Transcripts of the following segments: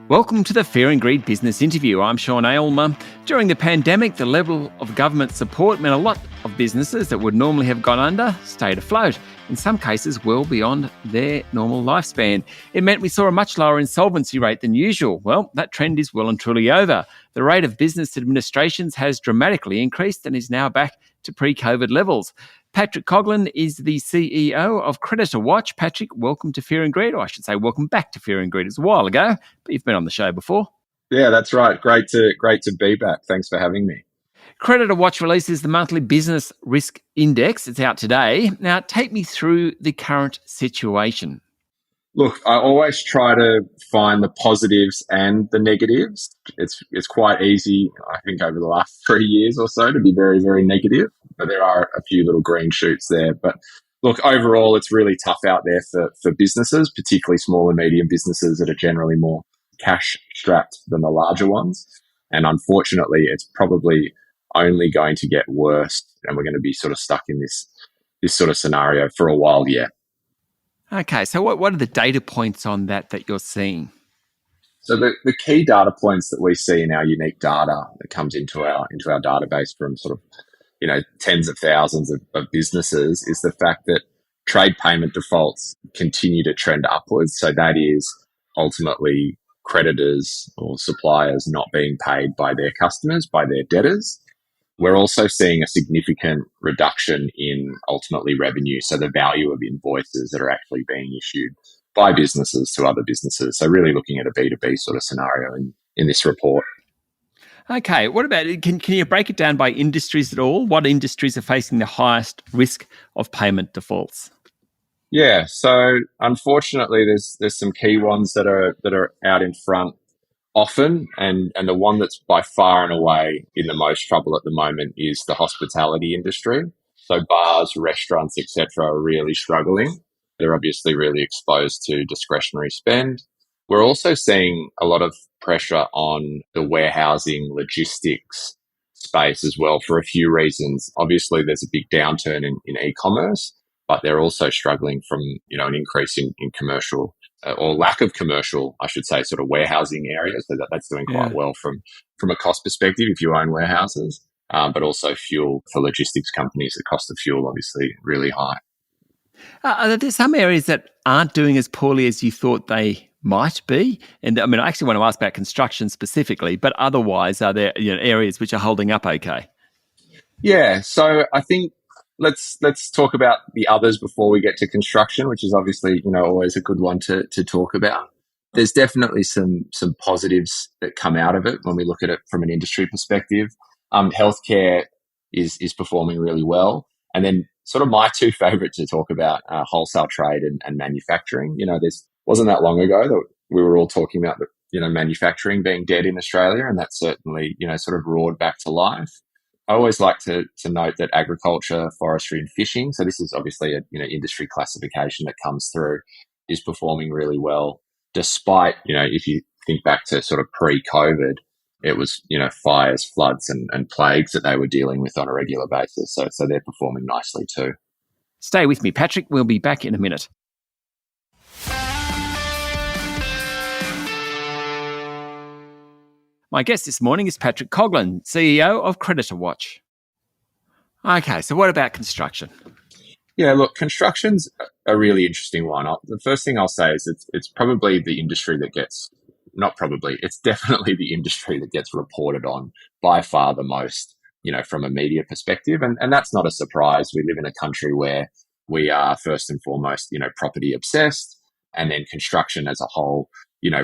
Welcome to the Fear and Greed Business Interview. I'm Sean Aylmer. During the pandemic, the level of government support meant a lot of businesses that would normally have gone under stayed afloat, in some cases well beyond their normal lifespan. It meant we saw a much lower insolvency rate than usual. Well, that trend is well and truly over. The rate of business administrations has dramatically increased and is now back to pre-COVID levels. Patrick Coughlin is the CEO of Creditor Watch. Patrick, welcome to Fear and Greed, or I should say welcome back to Fear and Greed. It was a while ago, but you've been on the show before. Yeah, that's right. Great to be back. Thanks for having me. Creditor Watch releases the monthly business risk index. It's out today. Now, take me through the current situation. Look, I always try to find the positives and the negatives. It's quite easy, I think, over the last 3 years or so to be very, very negative, but there are a few little green shoots there. But look, overall, it's really tough out there for businesses, particularly small and medium businesses that are generally more cash strapped than the larger ones. And unfortunately, it's probably only going to get worse, and we're going to be sort of stuck in this sort of scenario for a while yet. Okay, so what are the data points on that you're seeing? So the key data points that we see in our unique data that comes into our database from sort of, tens of thousands of businesses is the fact that trade payment defaults continue to trend upwards. So that is ultimately creditors or suppliers not being paid by their customers, by their debtors. We're also seeing a significant reduction in ultimately revenue, so the value of invoices that are actually being issued by businesses to other businesses. So really looking at a B2B sort of scenario in this report. Okay, what about, can you break it down by industries at all? What industries are facing the highest risk of payment defaults? Yeah, so unfortunately there's some key ones that are out in front often, and the one that's by far and away in the most trouble at the moment is the hospitality industry. So bars, restaurants, etc. are really struggling. They're obviously really exposed to discretionary spend. We're also seeing a lot of pressure on the warehousing logistics space as well for a few reasons. Obviously, there's a big downturn in e-commerce, but they're also struggling from, an increase in commercial or lack of commercial, I should say, sort of warehousing areas. So that's doing quite well from a cost perspective if you own warehouses, but also fuel for logistics companies. The cost of fuel, obviously, really high. Are there some areas that aren't doing as poorly as you thought they might be? And I mean, I actually want to ask about construction specifically, but otherwise, are there areas which are holding up okay? Yeah, so I think let's talk about the others before we get to construction, which is obviously, always a good one to talk about. There's definitely some positives that come out of it when we look at it from an industry perspective. Healthcare is performing really well. And then sort of my two favorites to talk about are wholesale trade and manufacturing. This wasn't that long ago that we were all talking about manufacturing being dead in Australia, and that's certainly, sort of roared back to life. I always like to note that agriculture, forestry and fishing, so this is obviously a industry classification that comes through, is performing really well despite, if you think back to sort of pre-COVID, it was, fires, floods and plagues that they were dealing with on a regular basis. So they're performing nicely too. Stay with me, Patrick. We'll be back in a minute. My guest this morning is Patrick Coughlin, CEO of Creditor Watch. Okay, so what about construction? Yeah, look, construction's a really interesting one. The first thing I'll say is it's probably the industry that gets, it's definitely the industry that gets reported on by far the most, from a media perspective. And that's not a surprise. We live in a country where we are first and foremost, property obsessed, and then construction as a whole,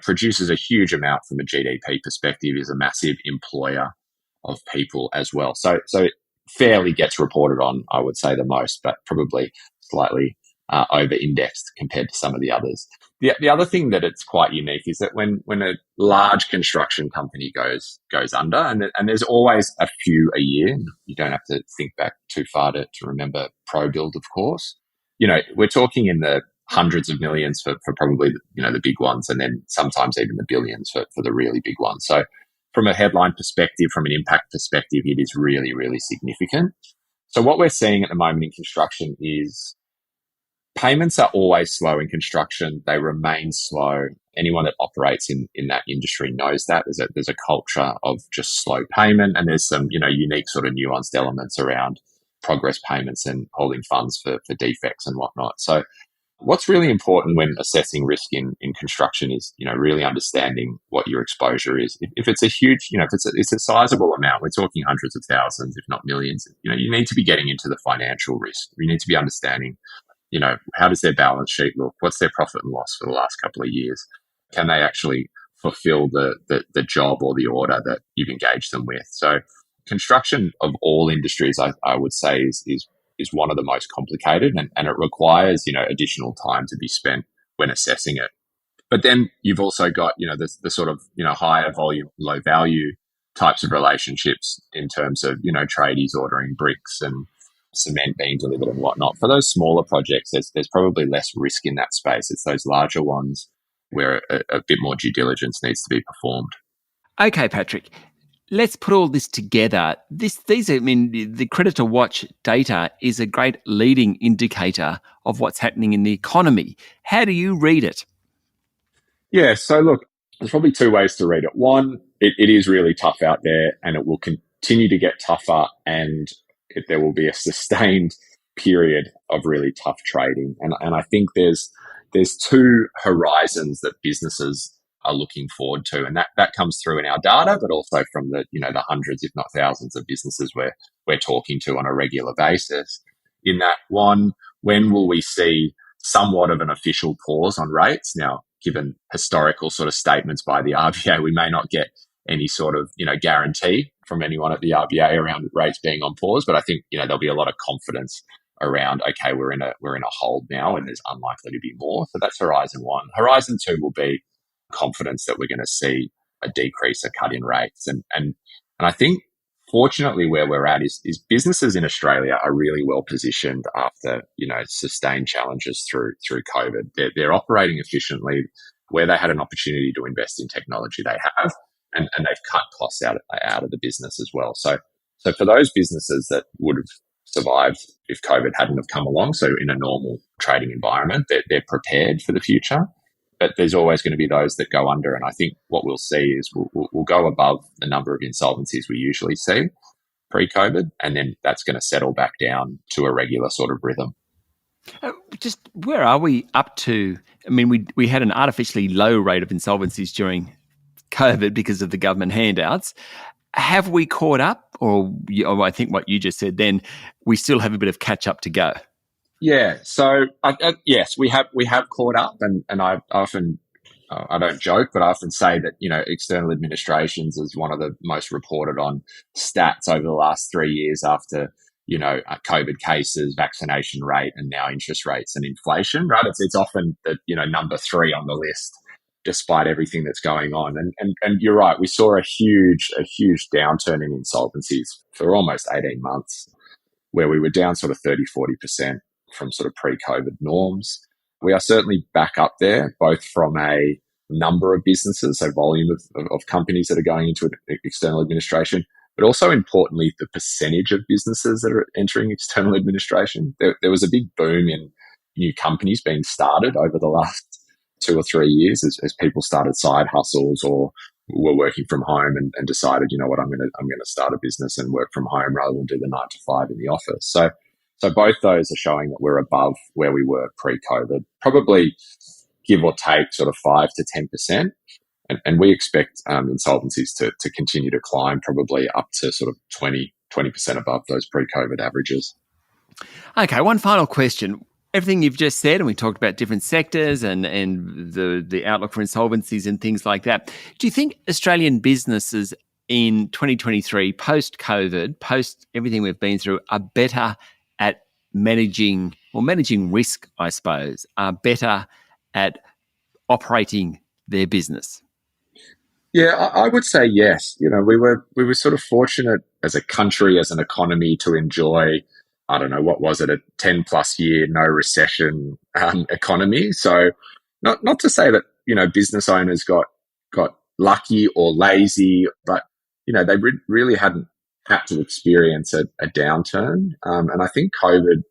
produces a huge amount from a GDP perspective, is a massive employer of people as well. So fairly gets reported on, I would say, the most, but probably slightly over-indexed compared to some of the others. The other thing that it's quite unique is that when a large construction company goes under, and there's always a few a year, you don't have to think back too far to remember ProBuild, of course. We're talking in the hundreds of millions for probably, the big ones, and then sometimes even the billions for the really big ones. So from a headline perspective, from an impact perspective, it is really, really significant. So what we're seeing at the moment in construction is payments are always slow in construction. They remain slow. anyone that operates in that industry knows that there's a culture of just slow payment, and there's some, unique sort of nuanced elements around progress payments and holding funds for defects and whatnot. So what's really important when assessing risk in construction is, really understanding what your exposure is. If it's a huge, if it's a sizable amount, we're talking hundreds of thousands, if not millions, you need to be getting into the financial risk. You need to be understanding, how does their balance sheet look? What's their profit and loss for the last couple of years? Can they actually fulfill the job or the order that you've engaged them with? So construction of all industries, I would say is one of the most complicated, and it requires, additional time to be spent when assessing it. But then you've also got, the sort of, higher volume, low value types of relationships in terms of, tradies ordering bricks and cement being delivered and whatnot. For those smaller projects, there's probably less risk in that space. It's those larger ones where a bit more due diligence needs to be performed. Okay, Patrick. Let's put all this together. The Creditor Watch data is a great leading indicator of what's happening in the economy. How do you read it? Yeah, so look, there's probably two ways to read it. One, it is really tough out there, and it will continue to get tougher, and there will be a sustained period of really tough trading. And I think there's two horizons that businesses are looking forward to, and that comes through in our data, but also from the the hundreds, if not thousands, of businesses we're talking to on a regular basis. In that one, when will we see somewhat of an official pause on rates? Now, given historical sort of statements by the RBA, we may not get any sort of guarantee from anyone at the RBA around rates being on pause, but I think there'll be a lot of confidence around, okay, we're in a hold now, and there's unlikely to be more. So that's horizon one. Horizon two will be confidence that we're going to see a decrease, a cut in rates. And I think fortunately where we're at is businesses in Australia are really well positioned after, sustained challenges through COVID. They're operating efficiently. Where they had an opportunity to invest in technology, they have, and they've cut costs out of the business as well. So for those businesses that would have survived if COVID hadn't have come along, so in a normal trading environment, they're prepared for the future. But there's always going to be those that go under. And I think what we'll see is we'll go above the number of insolvencies we usually see pre-COVID, and then that's going to settle back down to a regular sort of rhythm. Just where are we up to? I mean, we had an artificially low rate of insolvencies during COVID because of the government handouts. Have we caught up? Or I think what you just said then, we still have a bit of catch up to go. Yeah, so yes, we have caught up, and I often I don't joke, but I often say that external administrations is one of the most reported on stats over the last 3 years after COVID cases, vaccination rate, and now interest rates and inflation. Right, it's often the number 3 on the list, despite everything that's going on. And you're right, we saw a huge downturn in insolvencies for almost 18 months, where we were down sort of 30-40%. From sort of pre-COVID norms. We are certainly back up there, both from a number of businesses, so volume of companies that are going into external administration, but also importantly, the percentage of businesses that are entering external administration. There was a big boom in new companies being started over the last 2 or 3 years as people started side hustles or were working from home and decided, I'm going to start a business and work from home rather than do the 9 to 5 in the office. So both those are showing that we're above where we were pre-COVID, probably give or take sort of 5 to 10%. And we expect insolvencies to continue to climb, probably up to sort of 20% above those pre-COVID averages. Okay, one final question. Everything you've just said, and we talked about different sectors and the outlook for insolvencies and things like that. Do you think Australian businesses in 2023, post-COVID, post everything we've been through, are better at managing risk, I suppose, are better at operating their business? Yeah, I would say yes. We were sort of fortunate as a country, as an economy, to enjoy, I don't know, what was it, a 10 plus year no recession economy. So not to say that business owners got lucky or lazy, but they really hadn't had to experience a downturn. And I think COVID,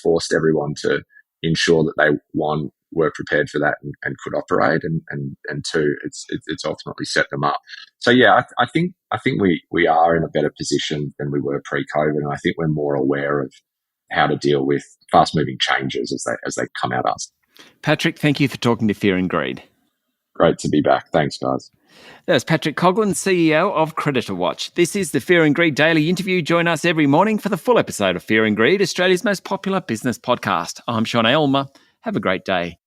forced everyone to ensure that they, one, were prepared for that and could operate, and two, it's ultimately set them up. So yeah, I think we are in a better position than we were pre-COVID, and I think we're more aware of how to deal with fast-moving changes as they come at us. Patrick, thank you for talking to Fear and Greed. Great to be back. Thanks, guys. That's Patrick Coughlin, CEO of Creditor Watch. This is the Fear and Greed Daily Interview. Join us every morning for the full episode of Fear and Greed, Australia's most popular business podcast. I'm Sean Aylmer. Have a great day.